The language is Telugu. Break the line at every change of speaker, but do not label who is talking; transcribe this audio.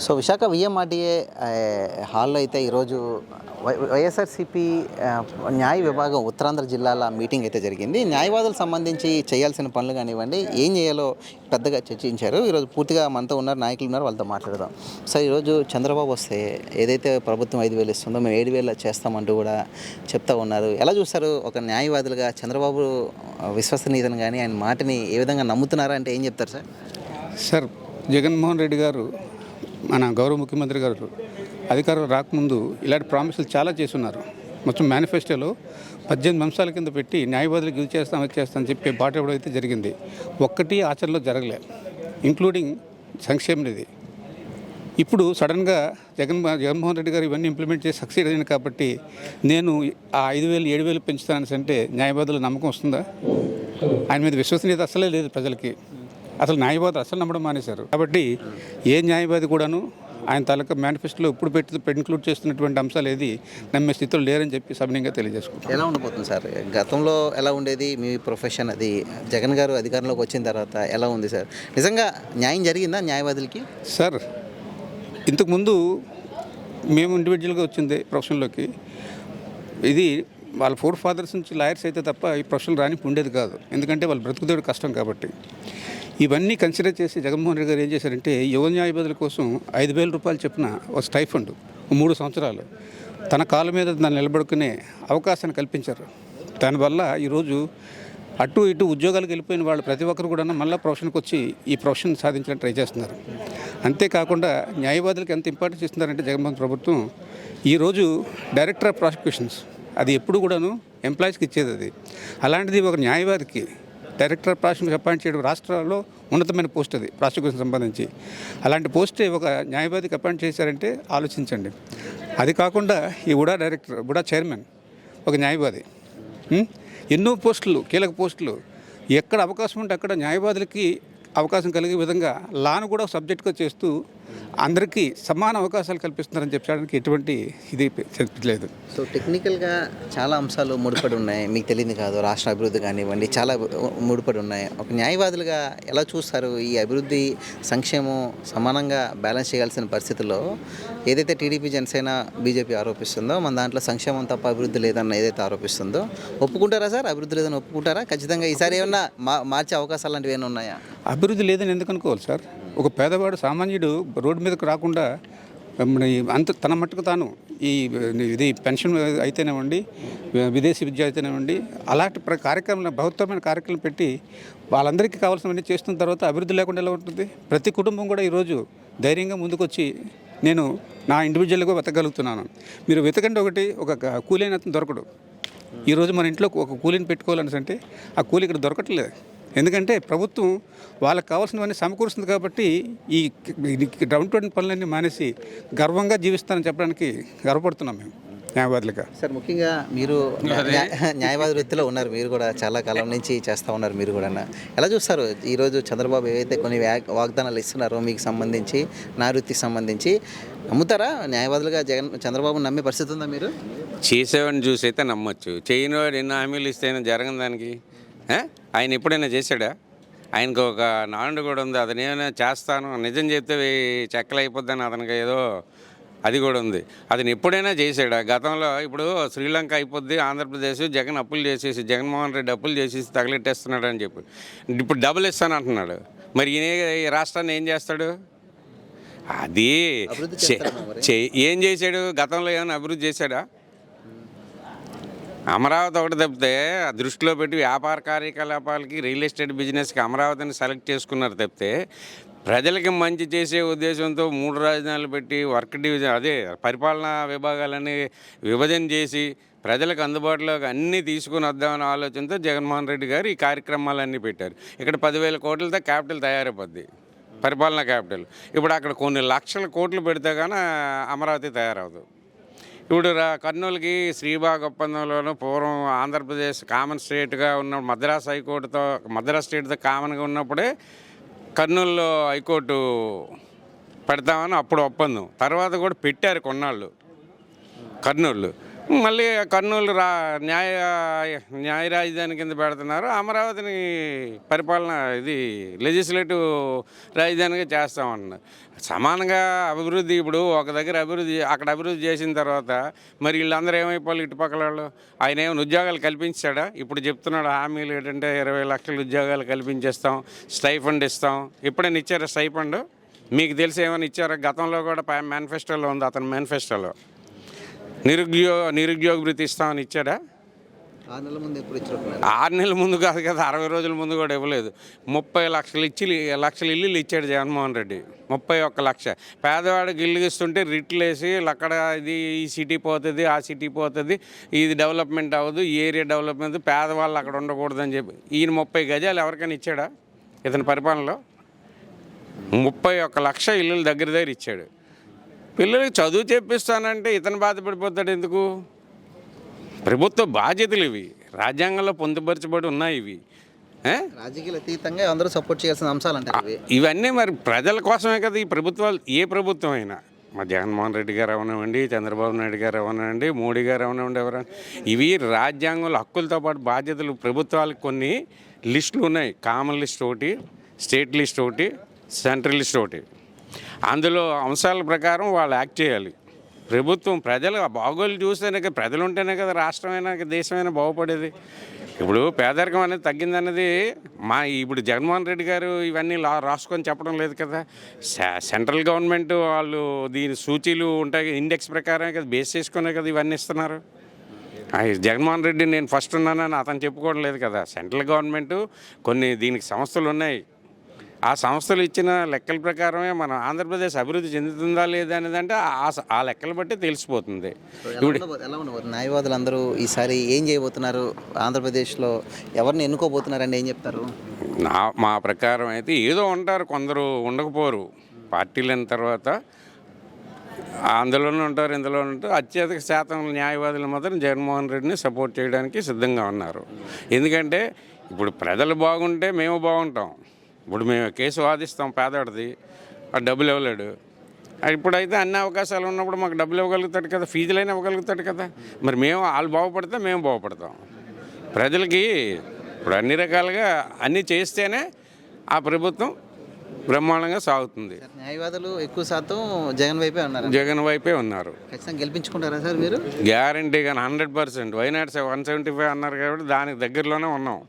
సో విశాఖ విఎంఆర్డీఏ హాల్లో అయితే ఈరోజు వైఎస్ఆర్సీపీ న్యాయ విభాగం ఉత్తరాంధ్ర జిల్లాల మీటింగ్ అయితే జరిగింది. న్యాయవాదులకు సంబంధించి చేయాల్సిన పనులు కానివ్వండి, ఏం చేయాలో పెద్దగా చర్చించారు. ఈరోజు పూర్తిగా మనతో ఉన్నారు, నాయకులు ఉన్నారు, వాళ్ళతో మాట్లాడదాం. సో ఈరోజు చంద్రబాబు వస్తే ఏదైతే ప్రభుత్వం 5,000 ఇస్తుందో మేము 7,000 చేస్తామంటూ కూడా చెప్తా ఉన్నారు. ఎలా చూస్తారు ఒక న్యాయవాదులుగా చంద్రబాబు విశ్వసనీయతను కానీ ఆయన మాటని ఏ విధంగా నమ్ముతున్నారా అంటే ఏం చెప్తారు సార్?
సార్, జగన్మోహన్ రెడ్డి గారు మన గౌరవ ముఖ్యమంత్రి గారు అధికారులు రాకముందు ఇలాంటి ప్రామిసులు చాలా చేస్తున్నారు. మొత్తం మేనిఫెస్టోలో 18 అంశాల కింద పెట్టి న్యాయవాదులకు ఇది చేస్తాం అది చేస్తామని చెప్పి బాట ఇవ్వడం అయితే జరిగింది. ఒక్కటి ఆచరణలో జరగలే, ఇంక్లూడింగ్ సంక్షేమ నిధి. ఇప్పుడు సడన్గా జగన్మోహన్ రెడ్డి గారు ఇవన్నీ ఇంప్లిమెంట్ చేసి సక్సీడ్ అయింది కాబట్టి నేను ఆ 5,000 7,000 పెంచుతానని అంటే న్యాయవాదుల నమ్మకం వస్తుందా? ఆయన మీద విశ్వసనీయత అసలే లేదు ప్రజలకి. అసలు న్యాయవాదులు అసలు నమ్మడం మానేశారు. కాబట్టి ఏ న్యాయవాది కూడాను ఆయన తాలూకా మేనిఫెస్టోలో ఇప్పుడు ఇంక్లూడ్ చేస్తున్నటువంటి అంశాలు ఏది నమ్మే స్థితిలో లేరని చెప్పి సవినయంగా తెలియజేసుకుంటాం.
ఎలా ఉండిపోతుంది సార్? గతంలో ఎలా ఉండేది మీ ప్రొఫెషన్? అది జగన్ గారు అధికారంలోకి వచ్చిన తర్వాత ఎలా ఉంది సార్? నిజంగా న్యాయం జరిగిందా న్యాయవాదులకి?
సార్, ఇంతకుముందు మేము ఇండివిజువల్గా వచ్చింది ప్రొఫెషన్లోకి. ఇది వాళ్ళ ఫోర్ ఫాదర్స్ నుంచి లాయర్స్ అయితే తప్ప ఈ ప్రొఫెషన్ రానికి ఉండేది కాదు. ఎందుకంటే వాళ్ళు బ్రతుకుదేవుడు కష్టం కాబట్టి. ఇవన్నీ కన్సిడర్ చేసి జగన్మోహన్ రెడ్డి గారు ఏం చేశారంటే యువ న్యాయవాదుల కోసం 5,000 రూపాయలు చెప్పిన ఒక స్టైఫండ్ 3 సంవత్సరాలు తన కాళ్ళ మీద దాన్ని నిలబడుకునే అవకాశాన్ని కల్పించారు. దానివల్ల ఈరోజు అటు ఇటు ఉద్యోగాలకు వెళ్ళిపోయిన వాళ్ళు ప్రతి ఒక్కరు కూడా మళ్ళీ ప్రొఫెషన్కి వచ్చి ఈ ప్రొఫెషన్ సాధించడానికి ట్రై చేస్తున్నారు. అంతేకాకుండా న్యాయవాదులకు ఎంత ఇంపార్టెన్స్ ఇస్తున్నారంటే జగన్మోహన్ ప్రభుత్వం ఈరోజు డైరెక్టర్ ఆఫ్ ప్రాసిక్యూషన్స్ అది ఎప్పుడు కూడాను ఎంప్లాయీస్కి ఇచ్చేది. అది అలాంటిది ఒక న్యాయవాదికి డైరెక్టర్ ఆఫ్ ప్రాసిక్యూషన్ అపాయింట్ చేయడం రాష్ట్రాల్లో ఉన్నతమైన పోస్ట్. అది ప్రాసిక్యూషన్ సంబంధించి అలాంటి పోస్టే ఒక న్యాయవాదికి అపాయింట్ చేశారంటే ఆలోచించండి. అది కాకుండా ఈ ఉడా చైర్మన్ ఒక న్యాయవాది. ఎన్నో పోస్టులు, కీలక పోస్టులు. ఎక్కడ అవకాశం ఉంటే అక్కడ న్యాయవాదులకి అవకాశం కలిగే విధంగా లాను కూడా సబ్జెక్ట్గా చేస్తూ అందరికీ సమాన అవకాశాలు కల్పిస్తున్నారని చెప్పడానికి ఎటువంటి ఇది లేదు.
సో టెక్నికల్గా చాలా అంశాలు ముడిపడి ఉన్నాయి, మీకు తెలియదు కాదు. రాష్ట్ర అభివృద్ధి కానివ్వండి చాలా ముడిపడి ఉన్నాయి. ఒక న్యాయవాదులుగా ఎలా చూస్తారు ఈ అభివృద్ధి సంక్షేమం సమానంగా బ్యాలెన్స్ చేయాల్సిన పరిస్థితుల్లో? ఏదైతే టీడీపీ జనసేన బీజేపీ ఆరోపిస్తుందో మన దాంట్లో సంక్షేమం తప్ప అభివృద్ధి లేదన్న ఏదైతే ఆరోపిస్తుందో ఒప్పుకుంటారా సార్? అభివృద్ధి లేదని ఒప్పుకుంటారా? ఖచ్చితంగా ఈసారి ఏమన్నా మార్చే అవకాశాలు లాంటివి ఏమైనా ఉన్నాయా?
అభివృద్ధి లేదని ఎందుకు అనుకోవాలి సార్? ఒక పేదవాడు సామాన్యుడు రోడ్డు మీదకి రాకుండా అంత తన మట్టుకు తాను ఇది పెన్షన్ అయితేనేవ్వండి, విదేశీ విద్య అయితేనేవ్వండి, అలాంటి కార్యక్రమాలు బహుత్తరమైన కార్యక్రమం పెట్టి వాళ్ళందరికీ కావాల్సినవన్నీ చేస్తున్న తర్వాత అభివృద్ధి లేకుండా ఎలా ఉంటుంది? ప్రతి కుటుంబం కూడా ఈరోజు ధైర్యంగా ముందుకొచ్చి నేను నా ఇండివిజువల్గా వెతకగలుగుతున్నాను. మీరు వెతకండి, ఒక కూలైన అతను దొరకడు. ఈరోజు మన ఇంట్లో ఒక కూలీని పెట్టుకోవాలని అంటే ఆ కూలి ఇక్కడ దొరకట్లేదు. ఎందుకంటే ప్రభుత్వం వాళ్ళకి కావాల్సినవన్నీ సమకూరుస్తుంది కాబట్టి ఈ డౌన్ టు పనులన్నీ మానేసి గర్వంగా జీవిస్తానని చెప్పడానికి గర్వపడుతున్నాం మేము న్యాయవాదులుగా.
సార్, ముఖ్యంగా మీరు న్యాయవాది వృత్తిలో ఉన్నారు, మీరు కూడా చాలా కాలం నుంచి చేస్తూ ఉన్నారు. మీరు కూడా ఎలా చూస్తారు ఈరోజు చంద్రబాబు ఏవైతే కొన్ని వాగ్దానాలు ఇస్తున్నారో మీకు సంబంధించి, నా వృత్తికి సంబంధించి నమ్ముతారా? న్యాయవాదులుగా చంద్రబాబు నమ్మే పరిస్థితి ఉందా? మీరు
చేసేవాడిని చూసి అయితే నమ్మొచ్చు, చేయని వాడు ఎన్నో హామీలు ఇస్తే జరగని దానికి ఆయన ఎప్పుడైనా చేశాడా? ఆయనకు ఒక నానుడు కూడా ఉంది, అతనేమైనా చేస్తాను నిజం చెప్తే చెక్కలు అయిపోద్దని అతనికి ఏదో అది కూడా ఉంది. అతను ఎప్పుడైనా చేశాడా గతంలో? ఇప్పుడు శ్రీలంక అయిపోద్ది, ఆంధ్రప్రదేశ్ జగన్ అప్పులు చేసేసి, జగన్మోహన్ రెడ్డి అప్పులు చేసేసి తగలెట్టేస్తున్నాడు అని చెప్పి ఇప్పుడు డబుల్ ఇస్తాను అంటున్నాడు. మరి ఈ రాష్ట్రాన్ని ఏం చేస్తాడు? అది ఏం చేశాడు? గతంలో ఏమైనా అభివృద్ధి చేశాడా? అమరావతి ఒకటి తప్పితే దృష్టిలో పెట్టి వ్యాపార కార్యకలాపాలకి, రియల్ ఎస్టేట్ బిజినెస్కి అమరావతిని సెలెక్ట్ చేసుకున్నారు తప్పితే ప్రజలకి మంచి చేసే ఉద్దేశంతో 3 రాజధానులు పెట్టి వర్క్ డివిజన్ అదే పరిపాలనా విభాగాలన్నీ విభజన చేసి ప్రజలకు అందుబాటులోకి అన్నీ తీసుకుని వద్దామనే ఆలోచనతో జగన్మోహన్ రెడ్డి గారు ఈ కార్యక్రమాలన్నీ పెట్టారు. ఇక్కడ 10,000 కోట్లతో క్యాపిటల్ తయారైపోద్ది, పరిపాలనా క్యాపిటల్. ఇప్పుడు అక్కడ కొన్ని లక్షల కోట్లు పెడితే కానీ అమరావతి తయారవదు. ఇప్పుడు కర్నూలుకి శ్రీబాగ్ ఒప్పందంలోనూ పూర్వం ఆంధ్రప్రదేశ్ కామన్ స్టేట్గా ఉన్న మద్రాస్ స్టేట్తో కామన్గా ఉన్నప్పుడే కర్నూలులో హైకోర్టు పెడతామని అప్పుడు ఒప్పందం. తర్వాత కూడా పెట్టారు కొన్నాళ్ళు కర్నూలు. మళ్ళీ కర్నూలు న్యాయ రాజధాని కింద పెడుతున్నారు. అమరావతిని పరిపాలన ఇది లెజిస్లేటివ్ రాజధానిగా చేస్తామన్నారు. సమానంగా అభివృద్ధి ఇప్పుడు ఒక దగ్గర అక్కడ అభివృద్ధి చేసిన తర్వాత మరి వీళ్ళందరూ ఏమైపోవాలి? ఇటుపక్కల వాళ్ళు ఆయన ఏమైనా ఉద్యోగాలు కల్పించాడా? ఇప్పుడు చెప్తున్నాడు హామీలు ఏంటంటే 20 లక్షల ఉద్యోగాలు కల్పించేస్తాం, స్టైఫండ్ ఇస్తాం. ఎప్పుడైనా ఇచ్చారా స్టైఫండ్? మీకు తెలిసి ఏమైనా ఇచ్చారా? గతంలో కూడా మేనిఫెస్టోలో ఉంది, అతని మేనిఫెస్టోలో నిరుద్యోగ భృతి ఇస్తామని ఇచ్చాడా?
6 నెలల ముందు ఎప్పుడు ఇచ్చారు?
6 నెలల ముందు కాదు కదా, 60 రోజుల ముందు కూడా ఇవ్వలేదు. 30 లక్షల ఇల్లులు ఇచ్చాడు జగన్మోహన్ రెడ్డి. 31 లక్ష పేదవాడికి ఇల్లు ఇస్తుంటే రిట్లు వేసి అక్కడ ఇది ఈ సిటీ పోతుంది, ఆ సిటీ పోతుంది, ఇది డెవలప్మెంట్ అవ్వదు, ఈ ఏరియా డెవలప్మెంట్, పేదవాళ్ళు అక్కడ ఉండకూడదని చెప్పి ఈయన 30 గజాలు ఎవరికైనా ఇచ్చాడా? ఇతని పరిపాలనలో 31 లక్ష ఇల్లులు దగ్గర ఇచ్చాడు. పిల్లలకి చదువు చెప్పిస్తానంటే ఇతను బాధపడిపోతాడు ఎందుకు? ప్రభుత్వ బాధ్యతలు ఇవి, రాజ్యాంగంలో పొందుపరచబడి ఉన్నాయి ఇవి.
రాజకీయాలు అతీతంగా అందరూ సపోర్ట్ చేయాల్సిన అంశాలు అంటారు
ఇవన్నీ మరి ప్రజల కోసమే కదా ఈ ప్రభుత్వాలు. ఏ ప్రభుత్వం అయినా మా జగన్మోహన్ రెడ్డి గారు అవనివ్వండి, చంద్రబాబు నాయుడు గారు అవనివ్వండి, మోడీ గారు అవనివ్వండి, ఎవరైనా ఇవి రాజ్యాంగంలో హక్కులతో పాటు బాధ్యతలు. ప్రభుత్వాలకు కొన్ని లిస్టులు ఉన్నాయి. కామన్ లిస్ట్ ఒకటి, స్టేట్ లిస్ట్ ఒకటి, సెంట్రల్ లిస్ట్ ఒకటి. అందులో అంశాల ప్రకారం వాళ్ళు యాక్ట్ చేయాలి. ప్రభుత్వం ప్రజలు బాగోలు చూస్తేనే కదా, ప్రజలు ఉంటేనే కదా రాష్ట్రమైనా దేశమైనా బాగుపడేది. ఇప్పుడు పేదరికం అనేది తగ్గిందన్నది ఇప్పుడు జగన్మోహన్ రెడ్డి గారు ఇవన్నీ రాసుకొని చెప్పడం లేదు కదా. సెంట్రల్ గవర్నమెంట్ వాళ్ళు దీని సూచీలు ఉంటాయి, ఇండెక్స్ ప్రకారమే కదా, బేస్ చేసుకునే కదా ఇవన్నీ ఇస్తున్నారు. జగన్మోహన్ రెడ్డి నేను ఫస్ట్ ఉన్నానని అతను చెప్పుకోవడం లేదు కదా. సెంట్రల్ గవర్నమెంట్ కొన్ని దీనికి సంస్థలు ఉన్నాయి. ఆ సంస్థలు ఇచ్చిన లెక్కల ప్రకారమే మన ఆంధ్రప్రదేశ్ అభివృద్ధి చెందుతుందా లేదా అనేది అంటే ఆ లెక్కలు బట్టి తెలిసిపోతుంది.
ఇప్పుడు ఎలా ఉన్నారు న్యాయవాదులు అందరూ ఈసారి ఏం చేయబోతున్నారు? ఆంధ్రప్రదేశ్లో ఎవరిని ఎన్నుకోబోతున్నారండి, ఏం చెప్తారు?
మా ప్రకారం అయితే ఏదో ఉంటారు, కొందరు ఉండకపోరు. పార్టీలు అయిన తర్వాత అందులోనే ఉంటారు, ఇందులో ఉంటారు. అత్యధిక శాతం న్యాయవాదులు మాత్రం జగన్మోహన్ రెడ్డిని సపోర్ట్ చేయడానికి సిద్ధంగా ఉన్నారు. ఎందుకంటే ఇప్పుడు ప్రజలు బాగుంటే మేము బాగుంటాం. ఇప్పుడు మేము కేసు వాదిస్తాం, పేదవాడిది ఆ డబ్బులు ఇవ్వలేడు. ఇప్పుడైతే అన్ని అవకాశాలు ఉన్నప్పుడు మాకు డబ్బులు ఇవ్వగలుగుతాడు కదా, ఫీజులైనా ఇవ్వగలుగుతాడు కదా. మరి వాళ్ళు బాగుపడితే మేము బాగుపడతాం. ప్రజలకి ఇప్పుడు అన్ని రకాలుగా అన్నీ చేస్తేనే ఆ ప్రభుత్వం బ్రహ్మాండంగా సాగుతుంది.
న్యాయవాదులు ఎక్కువ శాతం జగన్ వైపే ఉన్నారు. ఖచ్చితంగా గెలిపించుకుంటారా సార్ మీరు?
గ్యారంటీగా 100%. వైనాడు 175 అన్నారు కాబట్టి దానికి దగ్గరలోనే ఉన్నాం.